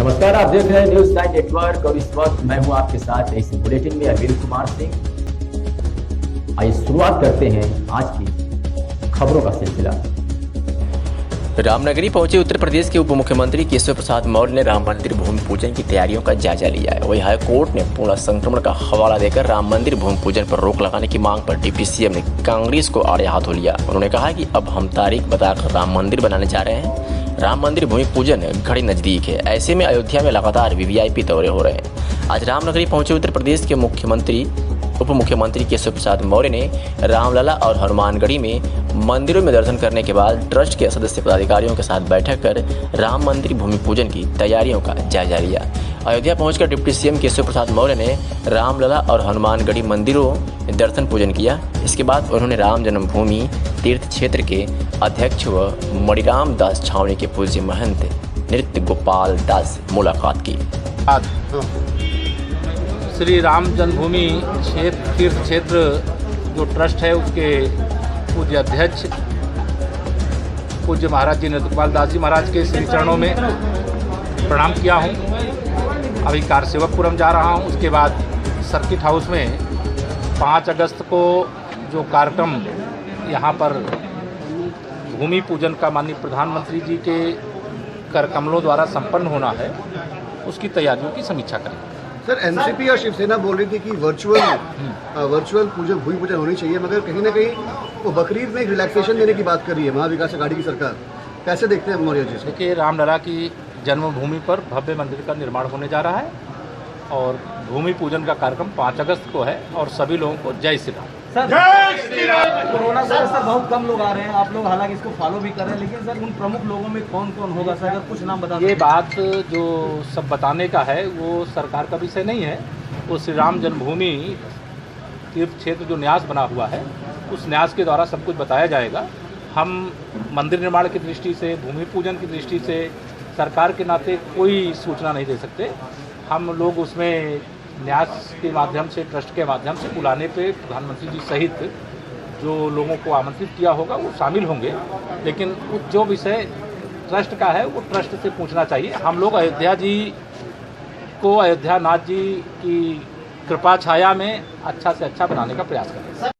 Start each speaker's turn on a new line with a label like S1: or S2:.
S1: नमस्कार, आप देख रहे हैं न्यूज़ 9 नेटवर्क और इस वक्त मैं हूं आपके साथ इस बुलेटिन में अरविंद कुमार सिंह। आइए शुरुआत करते हैं आज की खबरों का सिलसिला।
S2: रामनगरी पहुंचे उत्तर प्रदेश के उप मुख्यमंत्री केशव प्रसाद मौर्य ने राम मंदिर भूमि पूजन की तैयारियों का जायजा लिया है। वहीं हाईकोर्ट ने पूर्ण संक्रमण का हवाला देकर राम मंदिर भूमि पूजन पर रोक लगाने की मांग पर डिप्टी सीएम ने कांग्रेस को आड़े हाथों लिया। उन्होंने कहा कि अब हम तारीख बताकर राम मंदिर बनाने जा रहे हैं। राम मंदिर भूमि पूजन घड़ी नजदीक है, ऐसे में अयोध्या में लगातार वीवीआईपी दौरे हो रहे हैं। आज रामनगरी पहुंचे उत्तर प्रदेश के उप मुख्यमंत्री केशव प्रसाद मौर्य ने रामलला और हनुमानगढ़ी में मंदिरों में दर्शन करने के बाद ट्रस्ट के सदस्य पदाधिकारियों के साथ बैठक कर राम मंदिर भूमि पूजन की तैयारियों का जायजा लिया। अयोध्या पहुंचकर डिप्टी सीएम केशव प्रसाद मौर्य ने रामलला और हनुमानगढ़ी मंदिरों में दर्शन पूजन किया। इसके बाद उन्होंने राम जन्मभूमि तीर्थ क्षेत्र के अध्यक्ष व मणिराम दास छावनी के पूज्य महंत नृत्य गोपाल दास से मुलाकात की।
S3: श्री राम जन्मभूमि तीर्थ क्षेत्र जो ट्रस्ट है उसके पूज्य अध्यक्ष पूज्य महाराज जी नृत्य गोपाल दास जी महाराज के श्री चरणों में प्रणाम किया हूँ। अभी कारसेवकपुरम जा रहा हूँ। उसके बाद सर्किट हाउस में 5 अगस्त को जो कार्यक्रम यहाँ पर भूमि पूजन का माननीय प्रधानमंत्री जी के कर कमलों द्वारा संपन्न होना है, उसकी तैयारियों की समीक्षा करेंगे।
S4: सर, एनसीपी और शिवसेना बोल रही थी कि वर्चुअल पूजन भूमि पूजन होनी चाहिए, मगर कहीं ना कहीं वो बकरीद में एक रिलैक्सेशन देने की बात कर रही है महाविकास अघाड़ी की सरकार। कैसे देखते हैं मौर्य जी?
S3: देखिए, रामलला की जन्मभूमि पर भव्य मंदिर का निर्माण होने जा रहा है और भूमि पूजन का कार्यक्रम 5 अगस्त को है और सभी लोगों को जय श्री राम।
S5: कोरोना से सर बहुत कम लोग आ रहे हैं, आप लोग हालांकि इसको फॉलो भी कर रहे हैं, लेकिन सर उन प्रमुख लोगों में कौन कौन होगा सर, अगर कुछ नाम बता।
S3: ये बात जो सब बताने का है वो सरकार का विषय नहीं है। वो श्री राम जन्मभूमि तीर्थ क्षेत्र जो न्यास बना हुआ है उस न्यास के द्वारा सब कुछ बताया जाएगा। हम मंदिर निर्माण की दृष्टि से, भूमि पूजन की दृष्टि से सरकार के नाते कोई सूचना नहीं दे सकते। हम लोग उसमें न्यास के माध्यम से, ट्रस्ट के माध्यम से बुलाने पे प्रधानमंत्री जी सहित जो लोगों को आमंत्रित किया होगा वो शामिल होंगे, लेकिन जो विषय ट्रस्ट का है वो ट्रस्ट से पूछना चाहिए। हम लोग अयोध्या जी को, अयोध्या नाथ जी की कृपा छाया में अच्छा से अच्छा बनाने का प्रयास करेंगे।